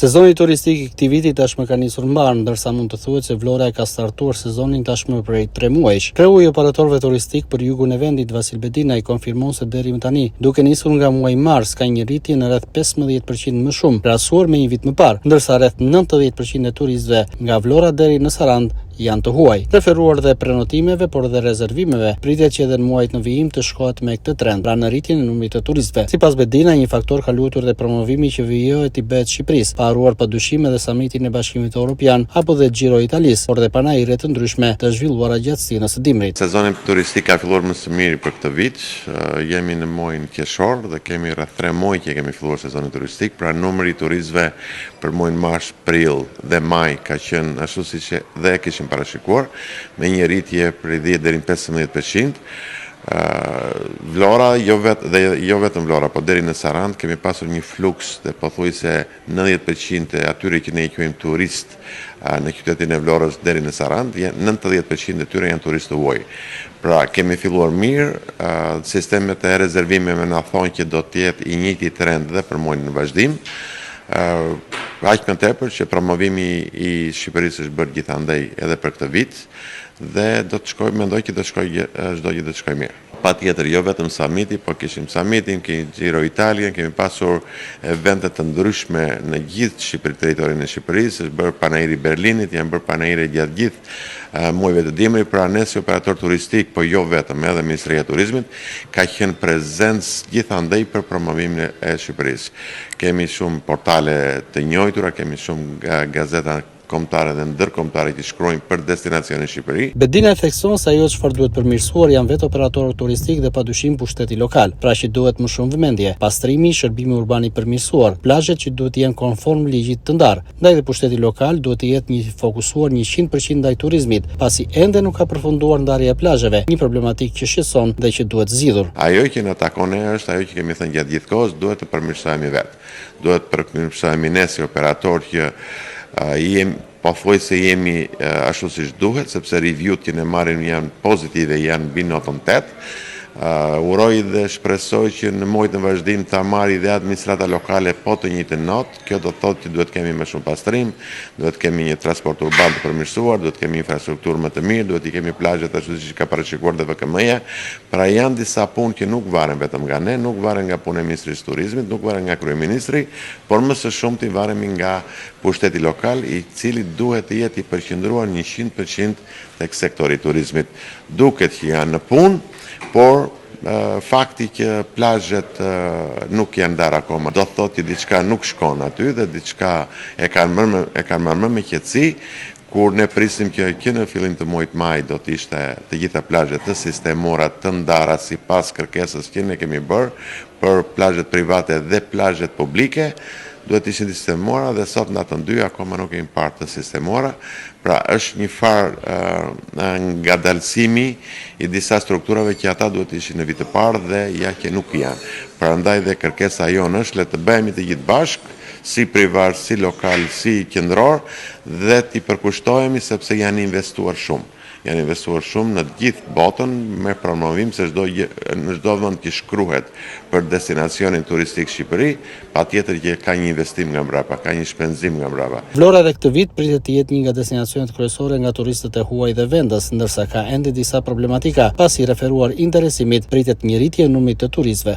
Sezoni turistik I këtij viti tashmë ka nisur mbar, ndërsa mund të thuhet se Vlora e ka startuar sezonin tashmë prej 3 muajsh. Kreu I operatorëve turistik për jugun e vendit Vasil Bedina I konfirmon se deri më tani, duke nisur nga muaji mars, ka një rritje në rreth 15% më shumë, krahasuar me një vit më parë, ndërsa rreth 90% e turistëve nga Vlora deri në Sarand janë të huaj. Preferuar dhe prenotimeve, por dhe rezervimeve, pritet që edhe në muajt në vijim të shkohet me këtë trend, pra në rritjen e numrit të turistëve. Sipas Bedina, një faktor ka luajtur dhe promovimi që vijohet I bëhet Shqipërisë, pa haruar padyshim edhe samitin e Bashkimit Evropian apo dhe Giro Italis, por dhe panajire të ndryshme të zhvilluara gjatë stinës së dimrit. Sezoni turistik ka filluar më së miri për këtë vit. Jemi në muajin qershor dhe kemi rreth 3 muaj që kemi filluar sezonin turistik, pra numri I turistëve për muajin mars, prill dhe maj ka qenë ashtu siç dhe kishim parashikuar, me një rritje prej 10 deri në 15%. Vlora, jo vetëm Vlora, po deri në Sarand kemi pasur një fluks dhe pothuajse 90% e atyre që ne I quajmë turist në qytetin e Vlorës deri në Sarand, 90% e tyre janë turistë huaj. Pra kemi filluar mirë, sistemet e rezervimeve na thonë që do të jetë I njëjti trend dhe për muajin në vazhdim. Aq më tepër që promovimi I Shqipërisë është bërë gjithandej edhe për këtë vit dhe mendoj që do të shkojë çdo gjë do të shkojë mirë. Patjetër, jo vetëm summiti, po kishim summitin, kemi Giro Italia, kemi pasur evente të ndryshme në gjithë territorin e Shqipërisë, është bërë panajiri Berlinit, janë bërë panajire gjatë gjithë muajve të dimrit, pra ne si operator turistik, po jo vetëm, edhe Ministria e Turizmit, ka qenë prezencë gjithandej për promovimin e Shqipërisë. Kemi shumë portale të njohura, kemi shumë gazeta kombëtare dhe ndërkombëtare që shkruajnë për destinacionin Shqipëri. Bedina thekson se ajo çfarë duhet përmirësuar janë vetë operatorët turistik dhe padyshim pushteti lokal, pra që duhet më shumë vëmendje, pastrimi, shërbimi urban I përmirësuar, plazhet që duhet të jenë konform ligjit të ndarë. Ndaj dhe pushteti lokal duhet të jetë fokusuar 100% ndaj turizmit, pasi ende nuk ka përfunduar ndarja e plazheve, një problematikë që shqetëson dhe që duhet zgjidhur. Ajo që na takon është ajo që kemi thënë gjatë gjithë kohës, duhet të përmirësohemi vetë. Duhet të përmirësohemi ne si operator që pothuajse jemi ashtu siç duhet, sepse review-t që ne marrim janë pozitive, janë mbi notën 8. Uroj dhe shpresoj që në muajt në vazhdim ta marrë dhe administrata lokale po të njëjtën notë. Kjo do të thotë që duhet kemi më shumë pastrim, duhet kemi një transport urban të përmirësuar, duhet kemi infrastrukturë më të mirë, duhet I kemi plazhet ashtu siç ka parashikuar dhe VKM-ja. Pra janë disa punë që nuk varen vetëm nga ne, nuk varen nga puna e Ministrisë së Turizmit, nuk varen nga kryeministri, por më së shumti varemi nga pushteti lokal, I cili duhet të jetë I përqendruar 100% tek sektori I turizmit. Duket që janë në punë, por fakti që plazhet nuk janë ndarë akoma, do të thotë që diçka nuk shkon aty dhe diçka e kanë marrë me qetësi, kur ne prisim që në fillim të muajit maj do të ishte të gjitha plazhet të sistemora të ndara sipas kërkesës që ne kemi bërë për plazhet private dhe plazhet publike. Duhet ishin të sistemora dhe sot natën 2 akoma nuk kemi parë të sistemora, pra është një farë ngadalësimi I disa strukturave që ata duhet ishin në vit të parë dhe ja që nuk janë. Prandaj dhe kërkesa jonë është le të bëhemi të gjithë bashkë, si privat, si lokal, si qendror dhe t'i përkushtohemi sepse janë investuar shumë. Janë investuar shumë në gjithë botën me promovim se në çdo vend që shkruhet për destinacionin turistik Shqipëri, patjetër që ka një investim nga mbrapa, ka një shpenzim nga mbrapa. Vlora edhe këtë vit pritet të jetë një nga destinacionet kryesore nga turistët e huaj dhe vendës, ndërsa ka ende disa problematika, pasi referuar interesimit pritet një rritje e numrit të turistëve.